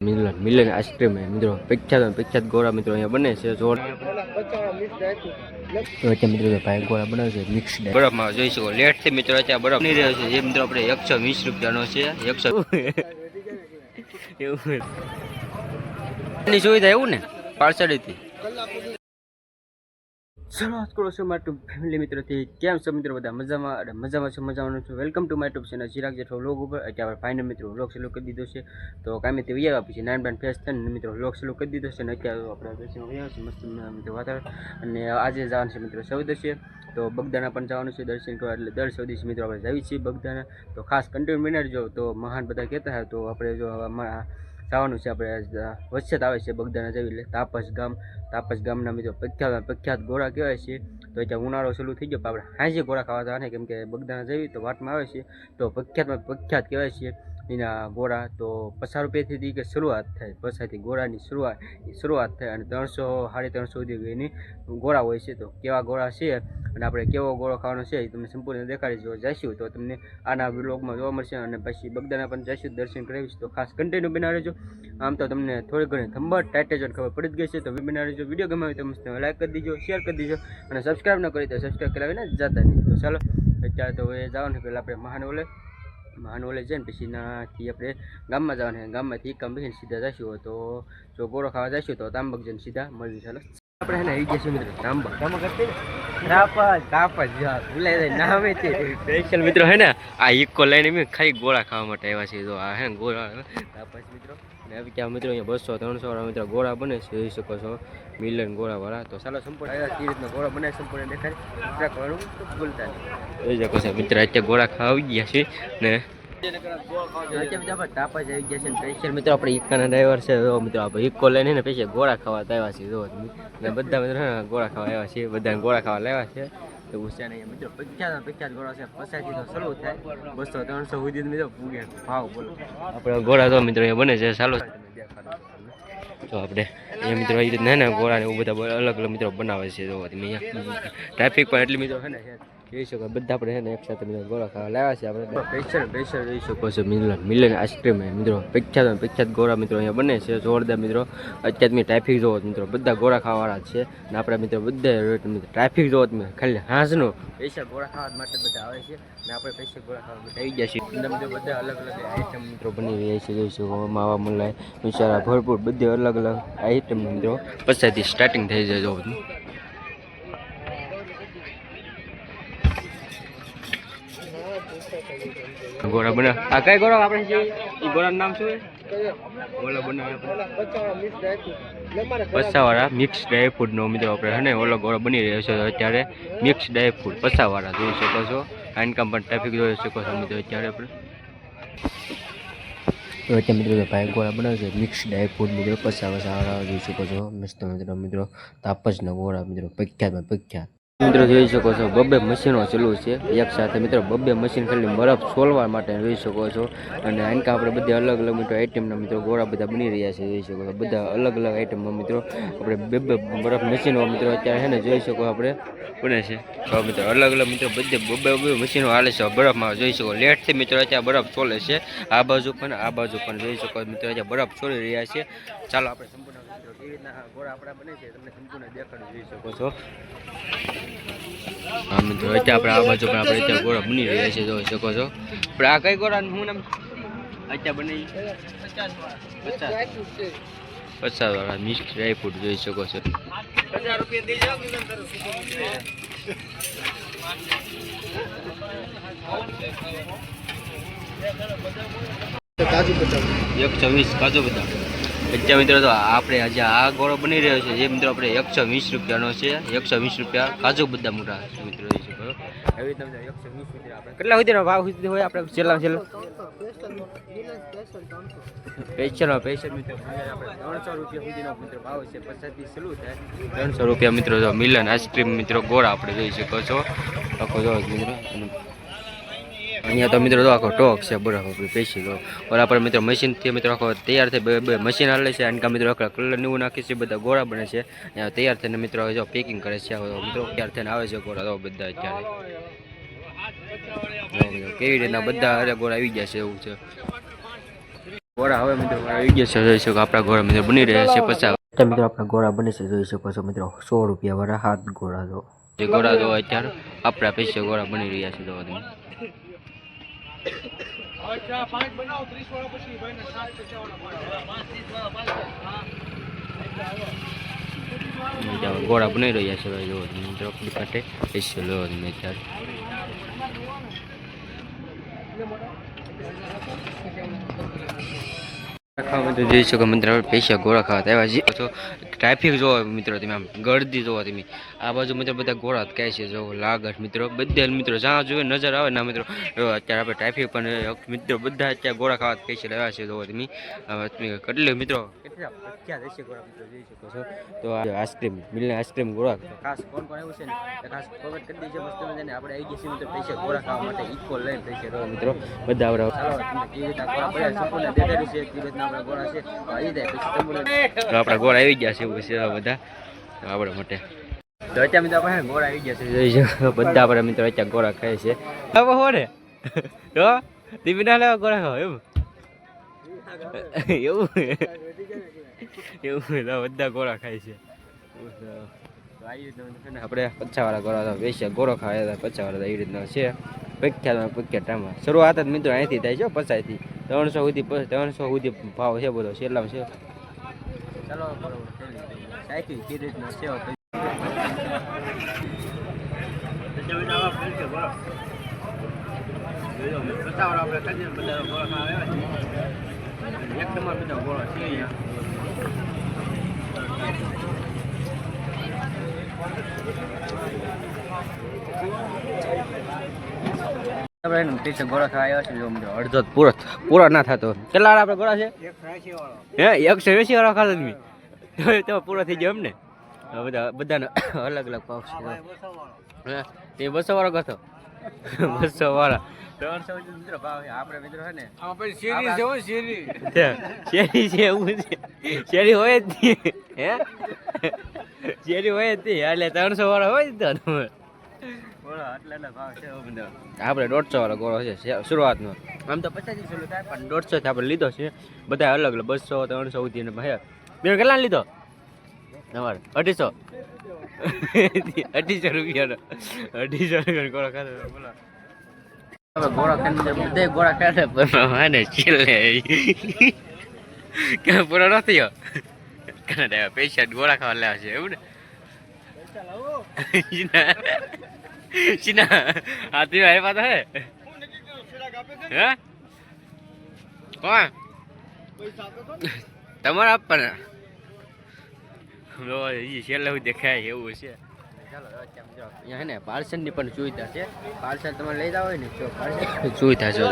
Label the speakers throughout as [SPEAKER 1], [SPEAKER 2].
[SPEAKER 1] મિલન મિલન ice cream મિત્રો પ્રખ્યાત ગોળા મિત્રો અહીંયા બને છે જોર તો મિત્રો ભાઈ ગોળા બનાવે છે મિક્સ બરફમાં જોઈ શકો લેટ થી મિત્રો અત્યારે બરફ નહીં રહ્યો છે જે મિત્રો આપણે 120 રૂપિયાનો છે 100 એવું એની સુવિધા એવું ને પાર્સલથી શરૂઆત કરો છો મારા ફેમિલી મિત્રોથી કેમ છો મિત્રો બધા મજામાં છું welcome to my YouTube channel Chirag Jetho vlog ઉપર અત્યારે ફાઇનલ મિત્રો વ્લોગ ચાલુ કરી દીધો છે તો કામે તે વ્યાવા પછી નાન બાન ફેસ થઈને મિત્રો વ્લોગ ચાલુ કરી દીધો છે અને અત્યારે આપણે બેસીને વ્યાવા છે મસ્ત મિત્રો વાતાવરણ અને આજે જવાનું છે મિત્રો સૌદશે તો બગદાણા પણ જવાનું છે દર્શન કરવા એટલે દર સૌદશ મિત્રો આપણે જઈએ છીએ બગદાણા તો ખાસ કન્ટિન્યુ બનાવી જો તો મહાન બધા કહેતા હોય તો આપણે જો જવાનું છે આપણે વચ્ચે આવે છે બગદાણા જવી એટલે તાપસ ગામના મિત્રો પ્રખ્યાત ગોળા કહેવાય છે તો ત્યાં ઉનાળો ચાલુ થઈ ગયો આપણે હાજે ગોળા ખાવા જવાના કેમ કે બગદાણા જવી તો વાટમાં આવે છે તો પ્રખ્યાત કહેવાય છે એના ગોળા તો 50 રૂપિયાથી કે શરૂઆત થાય 50થી ગોળાની શરૂઆત થાય અને 300-350 સુધી એની ગોળા હોય છે તો કેવા ગોળા છે અને આપણે કેવો ગોળો ખાવાનો છે એ તમને સંપૂર્ણ દેખાડી જો જઈશું તો તમને આના બ્લોગમાં જોવા મળશે અને પછી બગદાણા પણ જઈશું દર્શન કરાવીશ તો ખાસ કન્ટિન્યુ બનાવી રહેજો આમ તો તમને થોડી ઘણી થંબટ ટાઇટેજન ખબર પડી જ ગઈ છે તો બનાવી રહેજો વિડીયો ગમે તો મસ્ત લાઈક કરી દીજો શેર કરી દીજો અને સબસ્ક્રાઈબ ન કરી તો સબસ્ક્રાઈબ કરાવીને જતા નહીં તો ચાલો અત્યારે તો હવે જવાનું પહેલાં આપણે મહાનોલે જઈને પછી નાથી આપણે ગામમાં જવાનું ગામમાંથી કામ બેસીને સીધા જઈશું તો જો ગોળો ખાવા જઈશું તો તાંબક જઈને સીધા મળવી ચાલો આપણે હે ને આવી જઈશું મિત્રો સ્પેશિયલ મિત્રો હે ને આ ઇકો લઈને મેં ખાલી ગોળા ખાવા માટે આવ્યા છે તો આ હે ગોળા તાપસ મિત્રો અને હવે ત્યાં મિત્રો અહીંયા 200-300 વાળા મિત્રો ગોળા બને છે જોઈ શકો છો મિલન ગોળા વાળા તો ચાલો સંપૂર્ણ આવ્યા તે રીતના ગોળા બનાવી સંપૂર્ણ દેખાય કરવાનું ભૂલતા નહીં જોઈ શકો છો મિત્રો અત્યારે ગોળા ખાવા આવી ગયા છે ને તાપા જ આવી ગયા છે સ્પેશિયલ મિત્રો આપણે ઇક્કાના ડ્રાઈવર છે મિત્રો આપણે ઇક્કો લઈને ને પછી ગોળા ખાવા આવ્યા છે જો ને બધા મિત્રો ગોળા ખાવા આવ્યા છે બધાને ગોળા ખાવા લાવ્યા છે એવું છે ને મિત્રો પ્રખ્યાત ગોળા છે 50થી તો શરૂ થાય 200-300 સુધી મિત્રો પૂગે ભાવ બોલો આપણે ગોળા તો મિત્રો અહીંયા બને છે ચાલો તો આપણે એ મિત્રો એ રીતના ને ગોળા ને એવું બધા અલગ મિત્રો બનાવે છે તો અહીંયા ટ્રાફિક પણ એટલી મિત્રો છે ને જોઈ શકો બધા આપણે છે ને એક સાથે મિત્રો ગોળા ખાવા લાવ્યા છે આપણે સ્પેશિયલ જોઈ શકો છો મિલન આઈસ્ક્રીમ મિત્રો પ્રખ્યાત ગોળા મિત્રો અહીંયા બને છે જોરદાર મિત્રો અત્યારે મેં ટ્રાફિક જોવો મિત્રો બધા ગોળા ખાવાવાળા જ છે ને આપણા મિત્રો બધા ટ્રાફિક જોવો તમે ખાલી હાંસનો સ્પેશિયલ ગોળા ખાવા માટે બધા આવે છે ને આપણે સ્પેશિયલ ગોળા ખાવા બધા આવી ગયા છીએ મિત્રો બધા અલગ આઈટમ મિત્રો બની રહ્યા છે જોઈ શકો માવા મલાઈ બિચારા ભરપૂર બધી અલગ આઈટમ મિત્રો પછીથી સ્ટાર્ટિંગ થઈ જાય જો બધું ગોળા બના આ કઈ ગોળા આપણે છે એ ગોળાનું નામ શું છે ગોળા બનાવે 50 વાળા મિક્સ ડ્રાય ફ્રૂટ નો મિત્રો આપણે હે ને ઓલો ગોળો બની રહ્યો છે અત્યારે મિક્સ ડ્રાય ફ્રૂટ 50 વાળા જોઈ શકો છો આનકામ પણ ટ્રાફિક જોઈ શકો છો મિત્રો અત્યારે આપણે તો અત્યારે મિત્રો ભાઈ ગોળા બનાવે છે મિક્સ ડ્રાય ફ્રૂટ મિત્રો 50 વાળા જોઈ શકો છો મસ્ત મિત્રો તાપસના ગોળા મિત્રો પ્રખ્યાત મિત્રો જોઈ શકો છો બબ્બે મશીનો ચાલુ છે એક સાથે મિત્રો બબ્બે મશીન ખાલી બરફ છોલવા માટે જોઈ શકો છો અને આનકા આપણે બધા અલગ મિત્રો આઈટમના મિત્રો ગોળા બધા બની રહ્યા છે જોઈ શકો છો બધા અલગ આઈટમમાં મિત્રો આપણે બે બરફ મશીનો મિત્રો અત્યારે છે ને જોઈ શકો આપણે બને છે તો મિત્રો અલગ મિત્રો બધે બબ્બે મશીનો હાલે છે બરફમાં જોઈ શકો લેટથી મિત્રો અત્યારે બરફ છોલે છે આ બાજુ પણ જોઈ શકો મિત્રો અત્યારે બરફ છોલી રહ્યા છે ચાલો આપણે સંપૂર્ણ કેવી રીતના ગોળા આપણા બને છે તમને સંપૂર્ણ દેખાડી જોઈ શકો છો હા મિત્રો અત્યારે આપણે આ બાજુ પણ આપણે અત્યારે ગોળા બની રહ્યા છે જોઈ શકો છો આપણે આ કઈ ગોળાનું શું નામ અત્યારે બની 50 વાળા મિક્સ ડ્રાય ફ્રૂટ જોઈ શકો છો 50 રૂપિયા દઈ જાઓ 120 કાજુ બદામ અત્યારે મિત્રો તો આપણે આજે આ ગોળો બની રહ્યો છે જે મિત્રો આપણે 120 રૂપિયાનો છે 120 રૂપિયા કાજુ બદામ મોટા મિત્રો જોઈ શકો એવી તમને 120 રૂપિયા આપણે કેટલા સુધીનો ભાવ સુધી હોય આપણે છેલ્લા સ્પેશિયલ મિત્રો આપણે 300 રૂપિયા સુધીનો મિત્રો ભાવ છે 50 થી શરૂ થાય 300 રૂપિયા મિત્રો જો મિલન આઈસ્ક્રીમ મિત્રો ગોળા આપણે જોઈ શકો છો આખો જો મિત્રો અહીંયા તો મિત્રો તો આખો ટોક છે બરફ આપણે પેશી તો ઓલા પર મિત્રો મશીનથી મિત્રો આખો તૈયાર થઈ બે મશીન હાલે છે અને મિત્રો કલર નેવું નાખે છે બધા ગોળા બને છે અહીંયા તૈયાર થઈને મિત્રો જો પેકિંગ કરે છે મિત્રો તૈયાર થઈને આવે છે ગોળા તો બધા અત્યારે કેવી રીતના બધા અરે ગોળા આવી ગયા છે એવું છે ગોળા હવે મિત્રો આવી ગયા છે, જોઈ શકો આપણા ગોળા મિત્રો બની રહ્યા છે 50 મિત્રો આપણા ગોળા બને છે, જોઈ શકો છો મિત્રો 100 રૂપિયા વાળા 7 ગોળા જો જે ગોળા જો અત્યારે આપણા પૈસે ગોળા બની રહ્યા છે. જો તમે અચ્છા 5 બનાવો 30 વાળા પછી ભાઈને 7 વાળા ગોળા બની રહ્યા છે ભાઈ. જો મિત્રો આપણી પાસે પૈસે લો તમે અત્યારે ખાવા તો જોઈ શકો મિત્રો પૈસા ગોળા ખાવા આવ્યા છે. ટ્રાફિક જોવો મિત્રો તમે આમ ગળદી જોવો તમે આ બાજુ મિત્રો બધા ગોળા જ કહે છે. જો લાગત મિત્રો બધા મિત્રો જ્યાં જોઈએ નજર આવે ના મિત્રો અત્યારે આપણે ટ્રાફિક પણ મિત્રો બધા અત્યારે ગોળા ખાવા કહે છે આવ્યા છે. જોવો તમે કેટલી મિત્રો કેટલા પ્રખ્યાત હશે ગોળા મિત્રો જોઈ શકો છો. તો આઈસ્ક્રીમ મિલની આઈસ્ક્રીમ ગોળા ખાસ કોણ કોણ આવ્યું છે ને ખાસ કોમેન્ટ કરી દેજો મસ્ત મજાને. આપણે આવી ગયા છીએ મિત્રો પૈસા ગોળા ખાવા માટે ઇક્વલ લઈને પૈસા રહો મિત્રો બધા આપણે ચાલો કેવી રીતે ગોળા પડ્યા સંપૂર્ણ દેખાડ્યું છે કેવી રીતના આપણા ગોળા છે આવી જાય પછી તમને આપણા ગોળા આવી ગયા છે એવું છે બધા આપણા માટે. તો અત્યારે મિત્રો આપણે ગોળા આવી ગયા છે જોઈ શકો બધા આપણા મિત્રો અત્યારે ગોળા ખાય છે. હવે હો ને તો ટીવી ના લેવા ગોળા ખાવ એવું એવું એવું બધા ગોળા ખાય છે. આપણે 50 વાળા ગોળા તો બેસ્યા ગોળો ખાયા હતા 50 વાળા એવી રીતના છે પ્રખ્યાત ટાઈમમાં શરૂઆત જ મિત્રો અહીંથી થાય છે 50 થી 300 સુધી 300 સુધી ભાવ છે બધો છેલ્લામાં છે. ચાલો સાયકલ કેવી રીતના છે ગોળા ખાવા આવ્યા છે. અડધો પૂરો ના થતો. કેટલા વાળા આપણે ગોળા છે? 180 વાળા ખાતો તમે તો પૂરો થઈ ગયો એમ ને. બધાનો અલગ અલગ ભાવ છે. તે 200 વાળો કતો 200 વાળા 300 મિત્રો ભાવ છે. આપણે મિત્રો છે ને શેરી છે એવું છે. શેરી હોય જ નહીં હે શેરી હોય જ નહીં એટલે 300 વાળા હોય જ તો આપણે 150 વાળો ગોળો છે શરૂઆતનો. આમ તો 50 શરૂ થાય પણ 150 આપણે લીધો છે. બધા અલગ અલગ 200 300 સુધી બે કેટલા લીધો તમારે 250 રૂપિયાનો 250 ગોળો ખાધો બોલો. ગોળા ખાઈને બધા ગોળા ખાધે પણ છેલ્લે કે પૂરો નથી પૈસા ગોળા ખાવા લાવે છે એવું ને ચીના હાથી ભાઈ પાતા હે કોણ તમારે આપવાના છેલ્લે દેખાય એવું છે. ચાલો અહીંયા હે ને પાર્સલની પણ સુવિધા છે. પાર્સલ તમારે લઈ જાવ હોય ને તો પાર્સલ સુવિધા છે.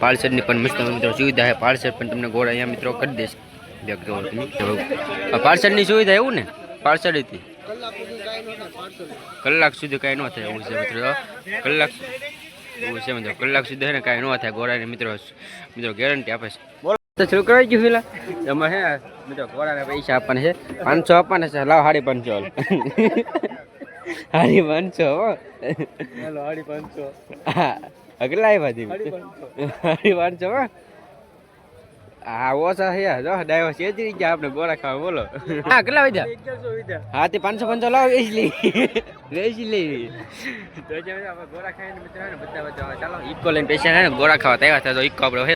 [SPEAKER 1] પાર્સલની પણ મસ્ત મિત્રો સુવિધા છે. પાર્સલ પણ તમને ગોળા અહીંયા મિત્રો કરી દેશે. પાર્સલની સુવિધા એવું ને પાર્સલથી કલાક સુધી કાંઈ ન થાય એવું છે મિત્રો. કલાક એવું છે મિત્રો કલાક સુધી ને કાંઈ ન થાય ગોળાને મિત્રો ગેરંટી આપે છે. બોલો તો શરૂ કરાવી ગયું પેલા એમાં હે મિત્રો ગોળાને પૈસા આપવાના છે 500 આપવાના છે. લાવ 550 550 હો હાલો 550 હા અગલા આવ્યા હતી 550 હો હા ઓછા છે જો ડાયો છેતરી ગયા આપણે ગોળા ખાવા બોલો. હા કેટલા વધ્યા? હા તે 550 લાવ વેચી લઈ તો આપણે ગોળા ખાઈને મિત્રો ને બધા ચાલો ઇકો લઈને પૈસા ને ગોળા ખાવા તૈયાર થાય તો ઇકો આપણે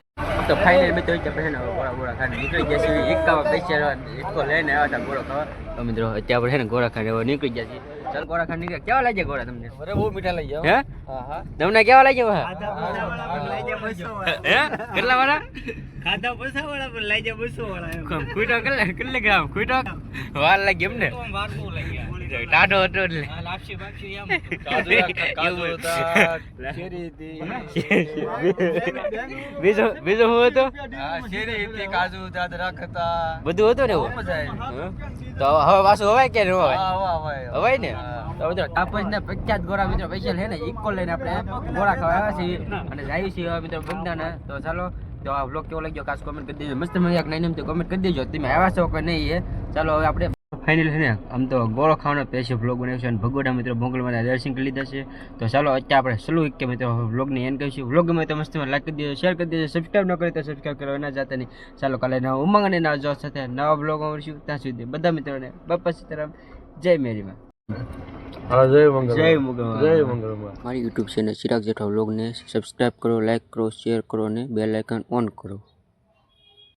[SPEAKER 1] તો ફાઇનલ મિત્રો પછી ગોળા ખાઈને નીકળી ગયા છીએ. ઇક્કામાં પૈસા ઇકો લઈને આવ્યા હતા ગોળા ખાવા તો મિત્રો અત્યારે આપણે છે ને ગોળા ખાઈને નીકળી ગયા છીએ. ચાલ ગોળા ખાઈને નીકળ્યા. કેવા લાગ્યા ગોળા તમને? અરે બહુ મીઠા લાગ્યા. હે હા તમને કેવા લાગ્યા? હે કેટલા વાળા ખાધા 50 વાળા પણ લાગ્યા 200 વાળા. ખુઈટો કેટલે ગ્રામ ખુઈટો વાર લાગી એમ ને વાર બહુ લાગ્યા. ટાઢો હતો એટલે લાપસી બાપસી એમ કાજુ હતા શેરી હતી બીજો હું હતો હા શેરી હતી કાજુ હતા દ્રાક્ષ હતા બધું હતું ને મજા આવી. તો હવે પાછું હવાય કે ન હવાય? હવાય ને. તો મિત્રો તાપસના પ્રખ્યાત ગોળા મિત્રો સ્પેશિયલ છે ને ઇકો લઈને આપણે ગોળા ખાવા આવ્યા છીએ અને જાય છીએ હવે મિત્રો બગદાના. તો ચાલો તો આ વ્લોગ કેવો લાગ્યો ખાસ કોમેન્ટ કરી દેજો. મસ્ત મજાક નહીં તો કોમેન્ટ કરી દેજો તમે આવ્યા છો કે નહીં એ. ચાલો હવે આપણે ફાઇનલ છે ને આમ તો ગોળો ખાવાનો સ્પેશિયલ બ્લોગ બનાવ્યો છે અને ભગોડા મિત્રો ભોંગલવાના દર્શન કરી લીધા છે. તો ચાલો અત્યારે આપણે સલું કે મિત્રો વ્લોગની એન્ડ કરીશું. વ્લોગ ગમે તો મસ્ત લાઈક કરી દેજો, શેર કરી દેજો, સબસ્ક્રાઈબ ન કરે તો સબસ્ક્રાઈબ કરવા ના જાતા નહીં. ચાલો કાલે નવા ઉમંગ અને નવા જોશ સાથે નવા બ્લોગમાં મળીશું. ત્યાં સુધી બધા મિત્રોને બાપા સીતારામ, જય મેરીમાં. જય મંગળમાં. મારી યુટ્યુબ ચેનલ ચિરાગ જેઠવા વ્લોગને સબસ્ક્રાઈબ કરો, લાઈક કરો, શેર કરો અને બેલ આઇકન ઓન કરો.